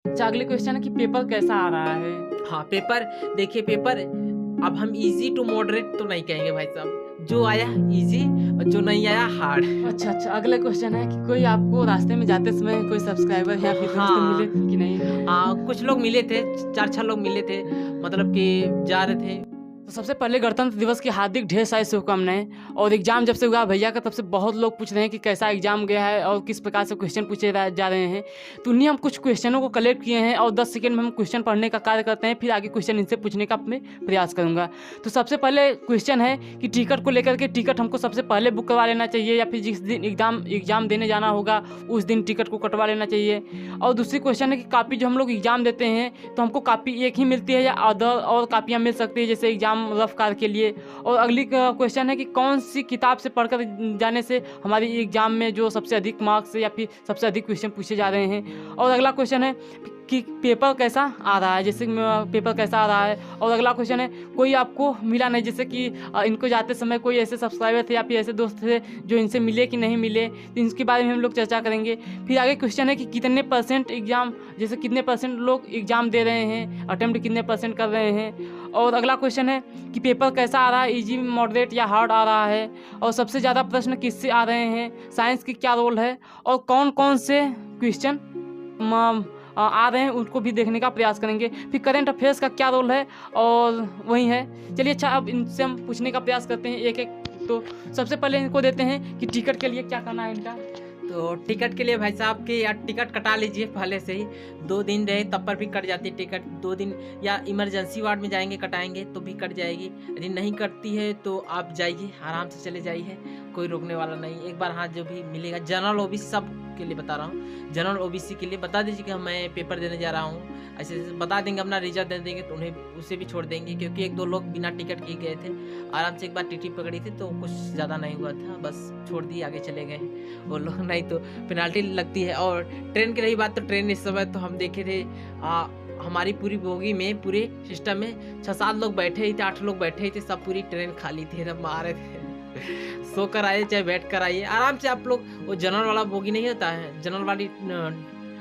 अच्छा, अगले क्वेश्चन है कि पेपर कैसा आ रहा है? हाँ, पेपर देखिए पेपर अब हम ईज़ी टू मॉडरेट तो नहीं कहेंगे भाई साहब। जो आया ईज़ी और जो नहीं आया हार्ड। अच्छा, अच्छा, अगला क्वेश्चन है कि कोई आपको रास्ते में जाते समय कोई सब्सक्राइबर या फिर दोस्त मिले हाँ, कि नहीं? हाँ, कुछ लोग मिले थे, 4-6 लोग मिले थे, मतलब कि जा रहे थे। तो सबसे पहले गणतंत्र दिवस की हार्दिक ढेर सारी शुभकामनाएँ। और एग्ज़ाम जब से हुआ भैया का, तब से बहुत लोग पूछ रहे हैं कि कैसा एग्ज़ाम गया है और किस प्रकार से क्वेश्चन पूछे जा रहे हैं। तो उन्हीं हम कुछ क्वेश्चनों को कलेक्ट किए हैं और 10 सेकंड में हम क्वेश्चन पढ़ने का कार्य करते हैं, फिर आगे क्वेश्चन इनसे पूछने का मैं प्रयास करूँगा। तो सबसे पहले क्वेश्चन है कि टिकट को लेकर के, टिकट हमको सबसे पहले बुक करवा लेना चाहिए या फिर जिस दिन एग्ज़ाम देने जाना होगा उस दिन टिकट को कटवा लेना चाहिए? और दूसरी क्वेश्चन है कि कापी जो हम लोग एग्ज़ाम देते हैं तो हमको कापी एक ही मिलती है या अदर और कापियाँ मिल सकती है, जैसे एग्ज़ाम रफ कार्य के लिए? और अगली क्वेश्चन है कि कौन सी किताब से पढ़कर जाने से हमारी एग्ज़ाम में जो सबसे अधिक मार्क्स या फिर सबसे अधिक क्वेश्चन पूछे जा रहे हैं? और अगला क्वेश्चन है कि पेपर कैसा आ रहा है, जैसे पेपर कैसा आ रहा है? और अगला क्वेश्चन है कोई आपको मिला नहीं, जैसे कि इनको जाते समय कोई ऐसे सब्सक्राइबर थे या फिर ऐसे दोस्त थे जो इनसे मिले कि नहीं मिले, तो इसके बारे में हम लोग चर्चा करेंगे। फिर आगे क्वेश्चन है कि कितने परसेंट एग्ज़ाम, जैसे कितने परसेंट लोग एग्ज़ाम दे रहे हैं, अटेम्प्ट कितने परसेंट कर रहे हैं? और अगला क्वेश्चन है कि पेपर कैसा आ रहा है, ईजी, मॉडरेट या हार्ड आ रहा है? और सबसे ज़्यादा प्रश्न किससे आ रहे हैं? साइंस की क्या रोल है? और कौन-कौन से क्वेश्चन आ रहे हैं उनको भी देखने का प्रयास करेंगे। फिर करंट अफेयर्स का क्या रोल है और वही है। चलिए, अच्छा, अब इनसे हम पूछने का प्रयास करते हैं एक-एक। तो सबसे पहले इनको देते हैं कि टिकट के लिए क्या करना है इनका? तो टिकट के लिए भाई साहब कि यार टिकट कटा लीजिए पहले से ही। 2 दिन रहे तब पर भी कट जाती है टिकट। 2 दिन या इमरजेंसी वार्ड में जाएँगे कटाएँगे तो भी कट जाएगी। यदि नहीं कटती है तो आप जाइए, आराम से चले जाइए, कोई रोकने वाला नहीं। एक बार हाँ, जो भी मिलेगा जनरल ओबीसी सब के लिए बता रहा हूँ। जनरल ओबीसी के लिए बता दीजिए कि मैं पेपर देने जा रहा हूँ। ऐसे-ऐसे बता देंगे, अपना रिजल्ट दे देंगे तो उन्हें उसे भी छोड़ देंगे, क्योंकि 1-2 लोग बिना टिकट के गए थे। आराम से एक बार टीटी पकड़ी थी तो कुछ ज़्यादा नहीं हुआ था, बस छोड़ दिए, आगे चले गए वो लोग। नहीं तो पेनाल्टी लगती है। और ट्रेन की रही बात, तो ट्रेन इस समय तो हम देखे थे, हमारी पूरी बोगी में, पूरे सिस्टम में 6-7 लोग बैठे ही थे, 8 लोग बैठे ही थे, सब पूरी ट्रेन खाली थी, एकदम आ रहे थे। सो कर आइए चाहे बैठ कर आइए, आराम से आप लोग। वो जनरल वाला बोगी नहीं होता है, जनरल वाली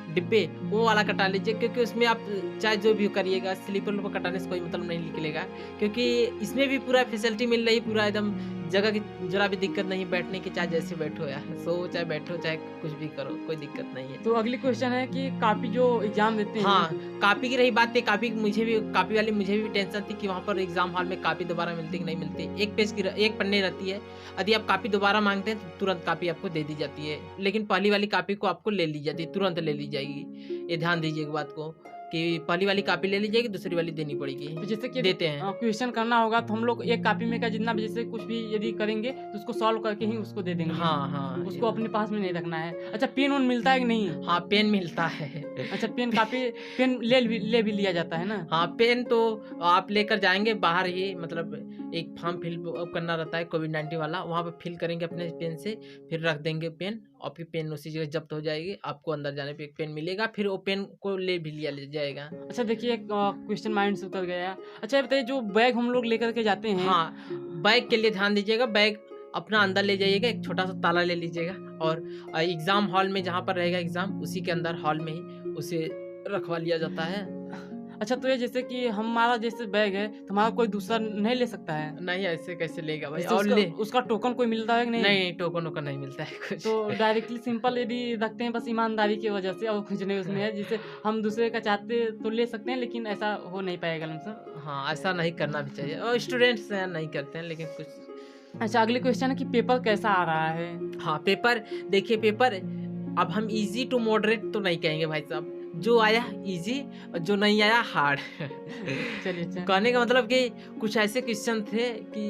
डिब्बे, वो वाला कटा लीजिए, क्योंकि उसमें आप चाहे जो भी करिएगा, स्लीपर को कटाने से कोई मतलब नहीं निकलेगा, क्योंकि इसमें भी पूरा फैसिलिटी मिल रही, पूरा एकदम जगह की जरा भी दिक्कत नहीं बैठने की, चाहे जैसे बैठो यार, सो चाहे बैठो चाहे कुछ भी करो, कोई दिक्कत नहीं है। तो अगली क्वेश्चन है कि कापी जो एग्ज़ाम देते हैं। हाँ, कापी की रही बात है, कापी वाली मुझे भी टेंशन थी कि वहाँ पर एग्ज़ाम हॉल में कापी दोबारा मिलती कि नहीं मिलती। 1 पेज की 1 पन्ने रहती है, यदि आप कापी दोबारा माँगते हैं तो तुरंत कापी आपको दे दी जाती है। लेकिन पहली वाली कापी को आपको ले ली जाती है, तुरंत ले ली जाएगी। ये ध्यान दीजिए एक बात को कि पहली वाली कापी ले ली जाएगी, दूसरी वाली देनी पड़ेगी। तो जैसे कि देते हैं। क्वेश्चन करना होगा तो हम लोग एक कॉपी में का जितना भी, जैसे कुछ भी यदि करेंगे तो उसको सॉल्व करके ही उसको दे देंगे। हाँ, हाँ। उसको अपने पास में नहीं रखना है। अच्छा, पेन वोन मिलता है कि नहीं? हाँ, पेन मिलता है। अच्छा, पेन कापी, पेन ले भी लिया जाता है ना? हाँ, पेन तो आप लेकर जाएँगे बाहर ही, मतलब एक फॉर्म फिल करना रहता है कोविड-19 वाला, वहाँ पे फिल करेंगे अपने पेन से, फिर रख देंगे पेन, और फिर पेन उसी जगह जब्त हो जाएगी। आपको अंदर जाने पे एक पेन मिलेगा, फिर वो पेन को ले भी लिया जाएगा। अच्छा, देखिए, एक क्वेश्चन माइंड से उतर गया। अच्छा, ये बताइए, जो बैग हम लोग लेकर के जाते हैं। हाँ, बैग के लिए ध्यान दीजिएगा, बैग अपना अंदर ले जाइएगा, एक छोटा-सा ताला ले लीजिएगा, और एग्ज़ाम हॉल में जहाँ पर रहेगा एग्ज़ाम, उसी के अंदर हॉल में ही उसे रखवा लिया जाता है। अच्छा, तो ये जैसे कि हमारा जैसे बैग है तो हमारा कोई दूसरा नहीं ले सकता है? नहीं, ऐसे कैसे लेगा भाई, जैसे और ले। उसका टोकन कोई मिलता है कि नहीं? नहीं, टोकन-वोकन नहीं मिलता है कुछ। तो डायरेक्टली सिंपल यदि रखते हैं बस ईमानदारी की वजह से, और कुछ नहीं उसमें है, जिससे हम दूसरे का चाहते तो ले सकते हैं, लेकिन ऐसा हो नहीं पाएगा लमसम। हाँ, ऐसा नहीं करना भी चाहिए, और स्टूडेंट्स हैं नहीं करते हैं, लेकिन कुछ। अच्छा, अगली क्वेश्चन है कि पेपर कैसा आ रहा है? हाँ, पेपर देखिए पेपर अब हम ईज़ी टू मॉडरेट तो नहीं कहेंगे भाई साहब। जो आया ईज़ी और जो नहीं आया हार्ड। चलिए, अच्छा। कहने का मतलब कि कुछ ऐसे क्वेश्चन थे कि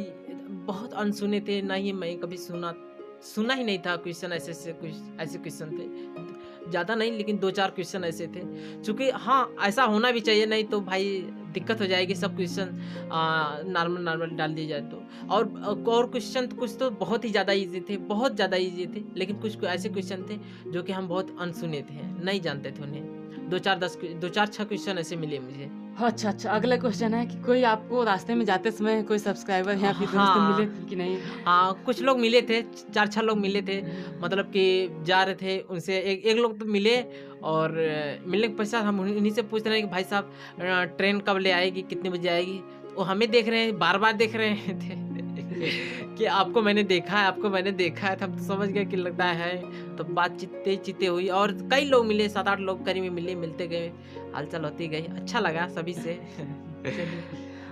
बहुत अनसुने थे, ना ही मैं कभी सुना ही नहीं था क्वेश्चन, ऐसे-ऐसे कुछ ऐसे क्वेश्चन थे। ज़्यादा नहीं, लेकिन 2-4 क्वेश्चन ऐसे थे। चूँकि हाँ, ऐसा होना भी चाहिए, नहीं तो भाई दिक्कत हो जाएगी, सब क्वेश्चन नॉर्मल डाल दिए जाए तो। और क्वेश्चन तो कुछ तो बहुत ही ज़्यादा ईज़ी थे, बहुत ज़्यादा ईज़ी थे, लेकिन कुछ ऐसे क्वेश्चन थे जो कि हम बहुत अनसुने थे, नहीं जानते थे उन्हें। 2-4 6 क्वेश्चन ऐसे मिले मुझे। अच्छा, अच्छा, अगला क्वेश्चन है कि कोई आपको रास्ते में जाते समय कोई सब्सक्राइबर या फिर दोस्त हाँ। मिले कि नहीं? हाँ, कुछ लोग मिले थे, 4-6 लोग मिले थे, मतलब कि जा रहे थे, उनसे एक एक लोग तो मिले और मिलने के पश्चात हम उन्हीं से पूछ रहे हैं कि भाई साहब ट्रेन कब ले आएगी, कितने बजे आएगी? वो हमें देख रहे हैं, बार-बार देख रहे थे कि आपको मैंने देखा है, आपको मैंने देखा है, तो हम तो समझ गए कि लगता है। तो बातचीत चीतें हुई और कई लोग मिले, 7-8 लोग करीब में मिले, मिलते गए, हाल-चाल होती गई, अच्छा लगा सभी से। चलिए।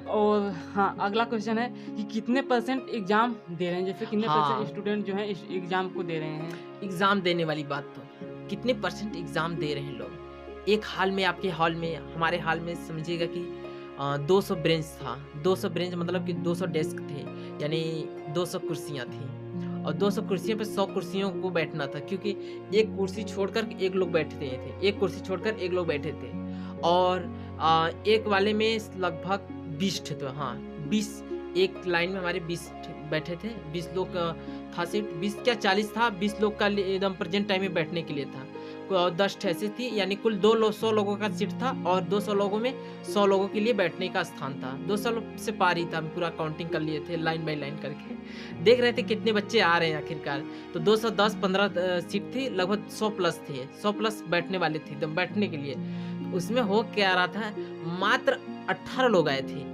और हाँ, अगला क्वेश्चन है कि कितने परसेंट एग्ज़ाम दे रहे हैं? जैसे कितने हाँ। परसेंट स्टूडेंट जो हैं इस एग्ज़ाम को दे रहे हैं? एग्ज़ाम देने वाली बात तो है। कितने परसेंट एग्ज़ाम दे रहे हैं लोग? एक हाल में आपके हॉल में, हमारे हॉल में समझिएगा कि 200 बेंच था। 200 बेंच मतलब कि 200 डेस्क थे, यानी 200 कुर्सियाँ थी और 200 कुर्सियों पे 100 कुर्सियों को बैठना था, क्योंकि एक कुर्सी छोड़कर एक लोग बैठते थे, एक कुर्सी छोड़कर एक लोग बैठे थे और एक वाले में लगभग 20 थे, तो हाँ 20, एक लाइन में हमारे 20 बैठे थे, 20 लोग था सीट, 20 क्या 40 था, 20 लोग का एकदम प्रेजेंट टाइम में बैठने के लिए था। 10 ऐसी थी, यानी कुल 100 लोगों का सीट था और 200 लोगों में 100 लोगों के लिए बैठने का स्थान था। 200 से पार ही था, हम पूरा काउंटिंग कर लिए थे लाइन बाय लाइन करके, देख रहे थे कितने बच्चे आ रहे हैं आखिरकार। तो 210-15 सीट थी, लगभग 100 प्लस थी, 100 प्लस बैठने वाले थे एकदम बैठने के लिए। तो उसमें हो क्या रहा था, मात्र 18 लोग आए थे,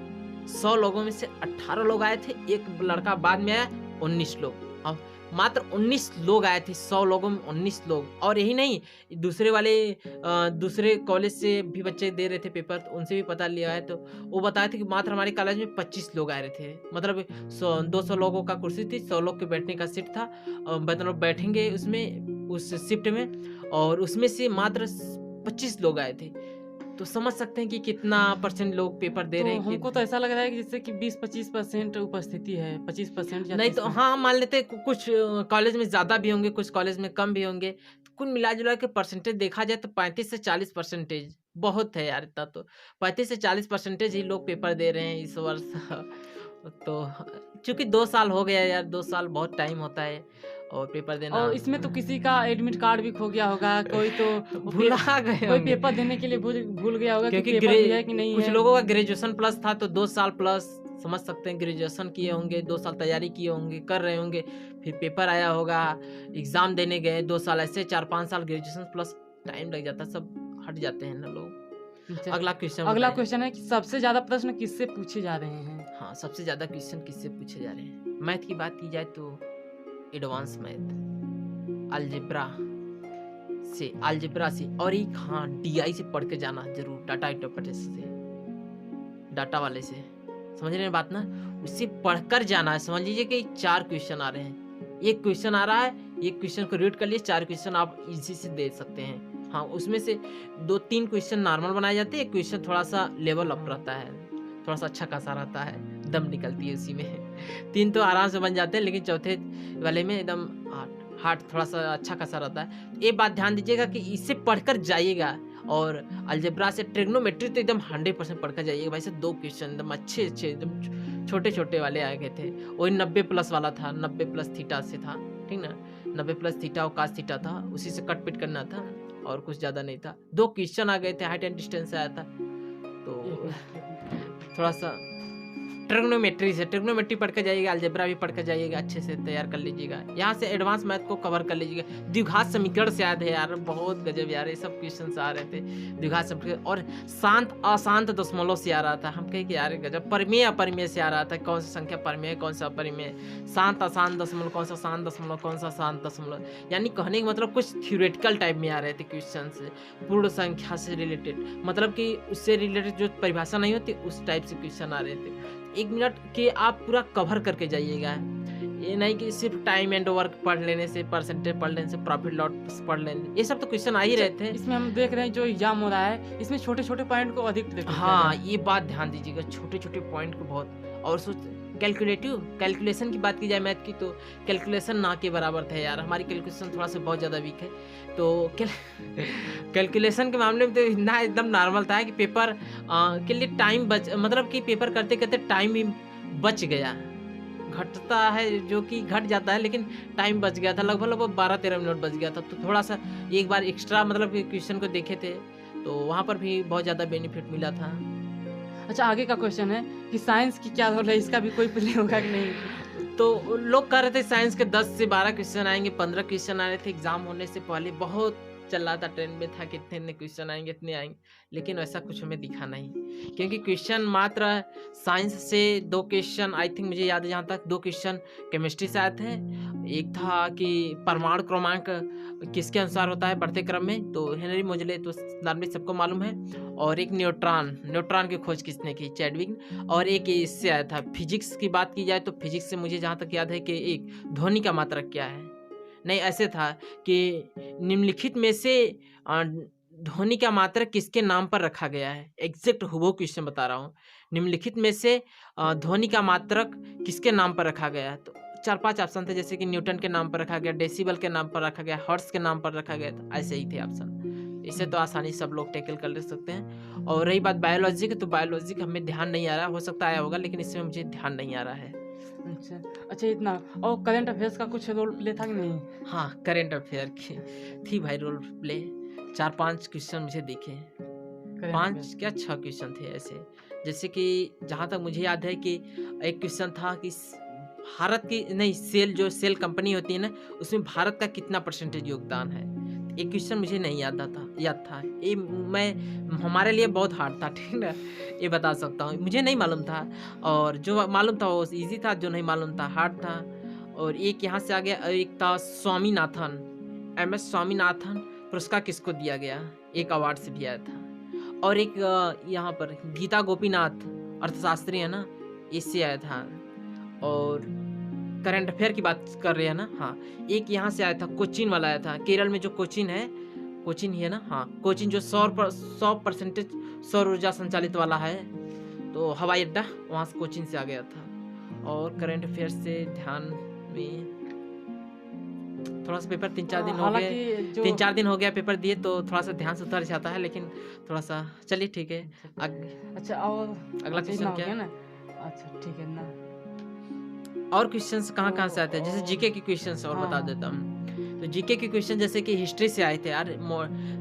100 लोगों में से 18 लोग आए थे, एक लड़का बाद में आया, 19 लोग। अब मात्र 19 लोग आए थे, 100 लोगों में 19 लोग। और यही नहीं, दूसरे वाले दूसरे कॉलेज से भी बच्चे दे रहे थे पेपर, तो उनसे भी पता लिया है, तो वो बताए थे कि मात्र हमारे कॉलेज में 25 लोग आ रहे थे, मतलब 200 लोगों का कुर्सी थी, 100 लोग के बैठने का सीट था, मतलब बैठेंगे उसमें उस शिफ्ट में, और उसमें से मात्र 25 लोग आए थे। तो समझ सकते हैं कि कितना परसेंट लोग पेपर दे तो रहे हैं हमको तो ऐसा लग रहा है कि जैसे कि 20-25% उपस्थिति है, 25% या नहीं तो 30%। हाँ, मान लेते हैं कुछ कॉलेज में ज़्यादा भी होंगे, कुछ कॉलेज में कम भी होंगे। तो कुल मिला-जुला के परसेंटेज देखा जाए तो 35 से 40% बहुत है यार, इतना तो 35 से 40% ही लोग पेपर दे रहे हैं इस वर्ष। तो चूँकि 2 साल हो गया यार, 2 साल बहुत टाइम होता है और पेपर देना और इसमें तो किसी का एडमिट कार्ड भी खो गया होगा, कोई तो भुला गए कोई होंगे। पेपर देने के लिए भूल गया होगा कि क्योंकि पेपर दिया है कि नहीं कुछ है। लोगों का ग्रेजुएशन प्लस था, तो 2 साल प्लस समझ सकते हैं, ग्रेजुएशन किए होंगे, 2 साल तैयारी किए होंगे, कर रहे होंगे, फिर पेपर आया होगा, एग्ज़ाम देने गए, 2 साल ऐसे 4-5 साल ग्रेजुएशन प्लस टाइम लग जाता है, सब हट जाते हैं ना लोग। अच्छा, अगला क्वेश्चन अगला बताइए। क्वेश्चन है कि सबसे ज़्यादा प्रश्न किससे पूछे जा रहे हैं? हाँ, सबसे ज़्यादा क्वेश्चन किससे पूछे जा रहे हैं? मैथ की बात की जाए तो एडवांस मैथ, अलजेब्रा से और एक हाँ, डीआई से पढ़ के जाना ज़रूर, डाटा इंटरप्रिटेशन से, डाटा वाले से। समझ रहे हैं बात ना? उससे पढ़कर जाना है। समझ लीजिए कि 4 क्वेश्चन आ रहे हैं। एक क्वेश्चन आ रहा है, एक क्वेश्चन को रीड कर लिए, 4 क्वेश्चन आप इजी से दे सकते हैं। हाँ, उसमें से 2-3 क्वेश्चन नॉर्मल बनाए जाते हैं, एक क्वेश्चन थोड़ा-सा लेवल अप रहता है, थोड़ा-सा अच्छा खासा रहता है, दम निकलती है उसी में। 3 तो आराम से बन जाते हैं, लेकिन चौथे वाले में एकदम हार्ड थोड़ा-सा अच्छा खासा रहता है। ये बात ध्यान दीजिएगा कि इसे पढ़कर जाइएगा, और अलजेब्रा से ट्रिग्नोमेट्री तो एकदम 100% पढ़कर जाइएगा भाई साहब। 2 क्वेश्चन एकदम अच्छे-अच्छे, एकदम छोटे-छोटे वाले आ गए थे। वही 90 प्लस वाला था, 90 प्लस थीटा से था, ठीक ना? 90 प्लस थीटा और कॉस थीटा था, उसी से कट-पिट करना था और कुछ ज़्यादा नहीं था। 2 क्वेश्चन आ गए थे, हाइट एंड डिस्टेंस से आया था। तो थोड़ा-सा ट्रिग्नोमेट्री पढ़ के जाइएगा, अलजेब्रा भी पढ़ के जाइएगा, अच्छे से तैयार कर लीजिएगा। यहाँ से एडवांस मैथ को कवर कर लीजिएगा। द्विघात समीकरण से याद है यार, बहुत गजब यार, ये सब क्वेश्चंस आ रहे थे द्विघात समीकरण, और शांत अशांत दशमलव से आ रहा था। हम कहे कि यार गजब, परिमेय अपरिमेय से आ रहा था, कौन सा संख्या परिमेय, कौन सा अपरिमेय, शांत अशांत दशमलव, कौन सा शांत दशमलव, कौन सा शांत दशमलव। यानी कहने का मतलब कुछ थ्योरेटिकल टाइप में आ रहे थे क्वेश्चन, पूर्ण संख्या से रिलेटेड, मतलब कि उससे रिलेटेड जो परिभाषा नहीं होती उस टाइप से क्वेश्चन आ रहे थे। 1 मिनट के आप पूरा कवर करके जाइएगा। ये नहीं कि सिर्फ टाइम एंड वर्क पढ़ लेने से, परसेंटेज पढ़ लेने से, प्रॉफिट लॉस पढ़ लेने, ये सब तो क्वेश्चन आ ही रहे थे। इसमें हम देख रहे हैं जो एग्जाम हो रहा है, इसमें छोटे-छोटे पॉइंट को अधिक देखा हाँ, ये बात ध्यान दीजिएगा, छोटे-छोटे पॉइंट को बहुत, और कैलकुलेशन की बात की जाए मैथ की, तो कैलकुलेशन ना के बराबर था यार। हमारी कैलकुलेशन थोड़ा सा बहुत ज़्यादा वीक है, तो कैलकुलेशन के मामले में तो इतना एकदम नॉर्मल था कि पेपर के लिए टाइम मतलब कि पेपर करते-करते टाइम ही बच गया। घटता है जो कि घट जाता है, लेकिन टाइम बच गया था, लगभग 12-13 मिनट बच गया था। तो थोड़ा-सा एक बार एक्स्ट्रा मतलब कि क्वेश्चन को देखे थे, तो वहाँ पर भी बहुत ज़्यादा बेनिफिट मिला था। अच्छा, आगे का क्वेश्चन है कि साइंस की क्या रोल है, इसका भी कोई प्ले होगा कि नहीं? तो लोग कह रहे थे साइंस के 10 से 12 क्वेश्चन आएंगे, 15 क्वेश्चन आ रहे थे एग्जाम होने से पहले, बहुत चल रहा था, ट्रेंड में था कि इतने क्वेश्चन आएंगे, इतने आएंगे, लेकिन वैसा कुछ हमें दिखा नहीं, क्योंकि क्वेश्चन मात्र साइंस से 2 क्वेश्चन, आई थिंक मुझे याद है जहाँ तक 2 क्वेश्चन केमिस्ट्री से आए थे। एक था कि परमाणु क्रमांक किसके अनुसार होता है बढ़ते क्रम में, तो हेनरी मोजले तो नॉर्मली सबको मालूम है, और एक न्यूट्रॉन की खोज किसने की, चैडविक। और एक इससे आया था फिजिक्स की बात की जाए तो फिजिक्स से मुझे जहाँ तक याद है कि एक ध्वनि का मात्रक क्या है, नहीं ऐसे था कि निम्नलिखित में से ध्वनि का मात्रक किसके नाम पर रखा गया है, एग्जैक्ट हुबहू क्वेश्चन बता रहा हूँ, निम्नलिखित में से ध्वनि का मात्रक किसके नाम पर रखा गया है, तो 4-5 ऑप्शन थे, जैसे कि न्यूटन के नाम पर रखा गया, डेसिबल के नाम पर रखा गया, हर्ट्ज के नाम पर रखा गया, तो ऐसे ही थे ऑप्शन। इसे तो आसानी सब लोग टैकल कर ले सकते हैं। और रही बात बायोलॉजी की, तो बायोलॉजी का हमें ध्यान नहीं आ रहा, हो सकता आया होगा, लेकिन इसमें मुझे ध्यान नहीं आ रहा है। अच्छा इतना। और करंट अफेयर्स का कुछ रोल प्ले था कि नहीं? हाँ, करंट अफेयर की थी भाई रोल प्ले, 4-5 क्वेश्चन मुझे दिखे, 5 क्या 6 क्वेश्चन थे ऐसे, जैसे कि जहाँ तक मुझे याद है कि एक क्वेश्चन था कि भारत की नहीं सेल कंपनी होती है ना, उसमें भारत का कितना परसेंटेज योगदान है, एक क्वेश्चन मुझे नहीं याद था ये मैं हमारे लिए बहुत हार्ड था, ठीक ना, ये बता सकता हूँ, मुझे नहीं मालूम था, और जो मालूम था वो इजी था, जो नहीं मालूम था हार्ड था। और एक यहाँ से आ गया, एक था स्वामीनाथन, MS स्वामीनाथन पुरस्कार किसको दिया गया, एक अवार्ड से भी आया था। और एक यहाँ पर गीता गोपीनाथ अर्थशास्त्री है ना, इससे आया था। और करंट अफेयर की बात कर रहे हैं ना, हाँ, एक यहाँ से आया था, कोचीन वाला आया था, केरल में जो कोचीन है, कोचीन ही है ना, हाँ, कोचीन जो 100% सौर ऊर्जा संचालित वाला है, तो हवाई अड्डा वहाँ से कोचीन से आ गया था। और करंट अफेयर से ध्यान में थोड़ा सा पेपर 3-4 दिन हो गए, 3-4 दिन हो गया पेपर दिए, तो थोड़ा सा ध्यान से उतर जाता है, लेकिन थोड़ा सा चलिए ठीक है। अच्छा, और अगला क्वेश्चन क्या है? अच्छा ठीक है ना। और क्वेश्चंस कहाँ से आते हैं, जैसे जीके के क्वेश्चंस और बता देता हूँ। तो जीके के क्वेश्चन जैसे कि हिस्ट्री से आए थे यार,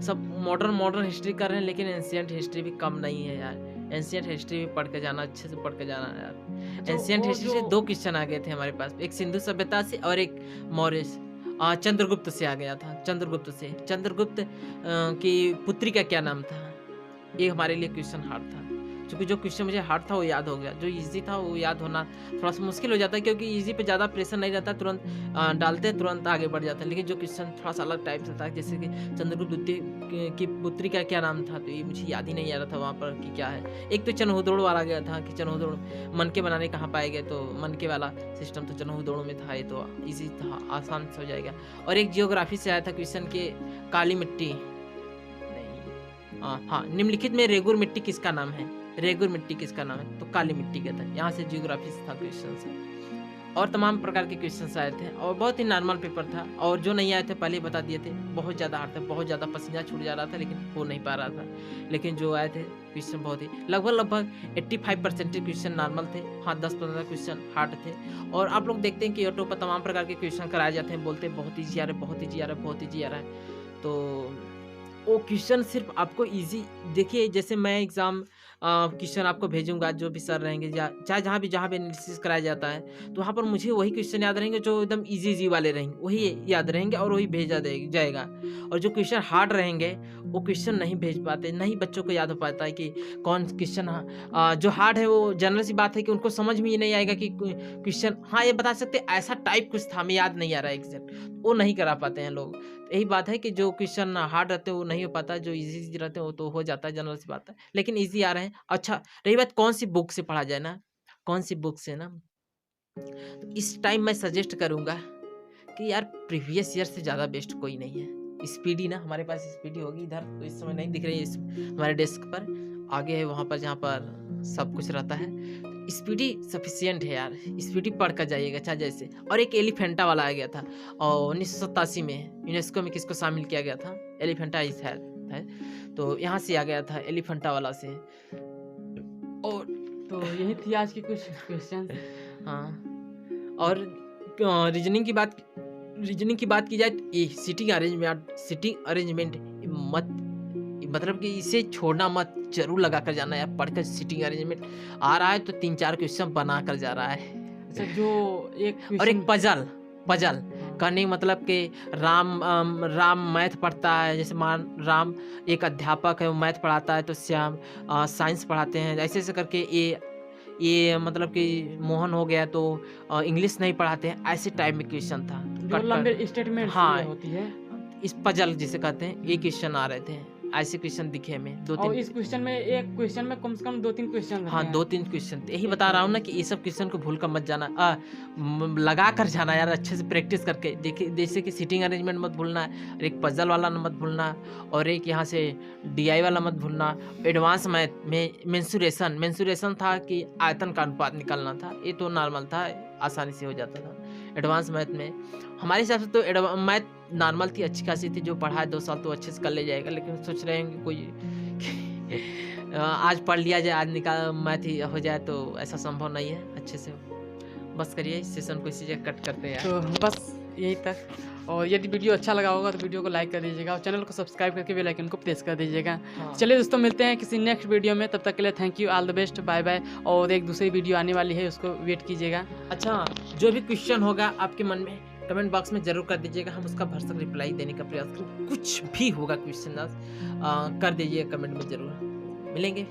सब मॉडर्न हिस्ट्री कर रहे हैं, लेकिन एंशियंट हिस्ट्री भी कम नहीं है यार, एंशियंट हिस्ट्री भी पढ़ के जाना, अच्छे से पढ़ के जाना यार। एंशियंट हिस्ट्री से 2 क्वेश्चन आ गए थे हमारे पास, एक सिंधु सभ्यता से और एक मौर्य चंद्रगुप्त से आ गया था, चंद्रगुप्त की पुत्री का क्या नाम था, ये हमारे लिए क्वेश्चन हार्ड था, क्योंकि जो क्वेश्चन मुझे हार्ड था वो याद हो गया, जो इजी था वो याद होना थोड़ा सा मुश्किल हो जाता है, क्योंकि इजी पे ज़्यादा प्रेशर नहीं रहता, तुरंत डालते हैं तुरंत आगे बढ़ जाता है, लेकिन जो क्वेश्चन थोड़ा सा अलग टाइप से था, जैसे कि चंद्रगुप्त की पुत्री का क्या नाम था, तो ये मुझे याद ही नहीं आ रहा था वहाँ पर कि क्या है। एक तो चनहुदड़ो वाला गया था कि चनहुदड़ो मन के बनाने कहाँ पाए गए, तो मन के वाला सिस्टम तो चनहुदड़ो में था, ये तो ईजी था, आसान से हो जाएगा। और एक जियोग्राफी से आया था क्वेश्चन के काली मिट्टी, हाँ, निम्नलिखित में रेगुर मिट्टी किसका नाम है, रेगुर मिट्टी किसका नाम है, तो काली मिट्टी का था, यहाँ से जियोग्राफी से था क्वेश्चन। और तमाम प्रकार के क्वेश्चन आए थे, और बहुत ही नॉर्मल पेपर था, और जो नहीं आए थे पहले ही बता दिए थे, बहुत ज़्यादा हार्ड था, बहुत ज़्यादा पसीना छूट जा रहा था, लेकिन हो नहीं पा रहा था, लेकिन जो आए थे क्वेश्चन बहुत ही लगभग 85% क्वेश्चन नॉर्मल थे, हाँ 10-15 क्वेश्चन हार्ड थे। और आप लोग देखते हैं कि यूट्यूब पर तमाम प्रकार के क्वेश्चन कराए जाते हैं, बोलते हैं बहुत ईजी आ रहा है, बहुत ईजी आ रहा है, बहुत ईजी आ रहा है, तो वो क्वेश्चन सिर्फ आपको इजी, देखिए जैसे मैं एग्ज़ाम क्वेश्चन आपको भेजूंगा, जो भी सर रहेंगे चाहे जहाँ भी एनालिसिस कराया जाता है, तो वहाँ पर मुझे वही क्वेश्चन याद रहेंगे जो एकदम इजी वाले रहेंगे, वही याद रहेंगे और वही भेजा जाएगा। और जो क्वेश्चन हार्ड रहेंगे वो क्वेश्चन नहीं भेज पाते, नहीं बच्चों को याद हो पाता है कि कौन क्वेश्चन जो हार्ड है, वो जनरल सी बात है कि उनको समझ में ही नहीं आएगा कि क्वेश्चन, हाँ ये बता सकते ऐसा टाइप कुछ था, हमें याद नहीं आ रहा है एग्जैक्ट, वो नहीं करा पाते हैं लोग। यही बात है कि जो क्वेश्चन हार्ड रहते हैं वो नहीं हो पाता, जो इजी रहते हैं वो तो हो जाता है, जनरल सी बात है, लेकिन इजी आ रहे हैं। अच्छा रही बात कौन सी बुक से पढ़ा जाए ना, कौन सी बुक से ना, तो इस टाइम मैं सजेस्ट करूंगा कि यार प्रीवियस ईयर से ज़्यादा बेस्ट कोई नहीं है। स्पीडी ना, हमारे पास स्पीडी होगी इधर, तो इस समय नहीं दिख रही है हमारे डेस्क पर, आगे है वहाँ पर जहाँ पर सब कुछ रहता है, स्पीडी सफिशियंट है यार, स्पीडी पढ़ कर जाइएगा चाहे जैसे। और एक एलिफेंटा वाला आ गया था, और 1987 में यूनेस्को में किसको शामिल किया गया था, एलिफेंटा है, तो यहाँ से आ गया था एलिफेंटा वाला से। और तो यही थी आज की कुछ क्वेश्चन। हाँ, और रीजनिंग की बात की जाए तो ये सिटिंग अरेंजमेंट मतलब कि इसे छोड़ना मत, जरूर लगा कर जाना यार, पढ़कर सीटिंग अरेंजमेंट आ रहा है तो 3-4 क्वेश्चन बना कर जा रहा है। अच्छा, जो एक और एक क्वेश्चन पजल पजल हाँ, कहने का मतलब कि राम मैथ पढ़ता है, जैसे मान राम एक अध्यापक है, वो मैथ पढ़ाता है, तो श्याम साइंस पढ़ाते हैं, ऐसे ऐसे करके ये मतलब कि मोहन हो गया तो इंग्लिश नहीं पढ़ाते हैं, ऐसे टाइप में क्वेश्चन था। जो कट लंबे कर स्टेटमेंट हाँ, होती है। इस पजल जिसे कहते हैं, ये क्वेश्चन आ रहे थे, ऐसे क्वेश्चन दिखे हमें और 2-3। इस क्वेश्चन में एक क्वेश्चन में कम से कम 2-3 क्वेश्चन हाँ, रहते हैं। 2-3 क्वेश्चन, यही बता रहा हूँ ना कि ये सब क्वेश्चन को भूल कर मत जाना, लगा कर जाना यार, अच्छे से प्रैक्टिस करके। देखिए, जैसे कि सीटिंग अरेंजमेंट मत भूलना है, और एक पजल वाला मत भूलना, और एक यहाँ से डीआई वाला मत भूलना। एडवांस मैथ में मेंसुरेशन था कि आयतन का अनुपात निकालना था, ये तो नॉर्मल था, आसानी से हो जाता था। एडवांस मैथ में हमारे हिसाब से तो मैथ नॉर्मल थी, अच्छी खासी थी, जो पढ़ा है 2 साल तो अच्छे से कर ले जाएगा। लेकिन सोच रहे हैं कि कोई आज पढ़ लिया जाए, आज निकाल मैथ ही हो जाए, तो ऐसा संभव नहीं है अच्छे से। बस करिए, इस सेशन को इसी जगह कट करते हैं यार। तो बस यही तक। और यदि वीडियो अच्छा लगा होगा तो वीडियो को लाइक कर दीजिएगा और चैनल को सब्सक्राइब करके बेल आइकन को प्रेस कर दीजिएगा। हाँ। चलिए दोस्तों, मिलते हैं किसी नेक्स्ट वीडियो में, तब तक के लिए thank you, all the best, bye bye. और एक दूसरी वीडियो आने वाली है, उसको वेट कीजिएगा। अच्छा, जो भी क्वेश्चन होगा आपके मन में, कमेंट बॉक्स में जरूर कर दीजिएगा, हम उसका भरसक रिप्लाई देने का प्रयास करें। कुछ भी होगा क्वेश्चन कर दीजिए कमेंट में, जरूर मिलेंगे।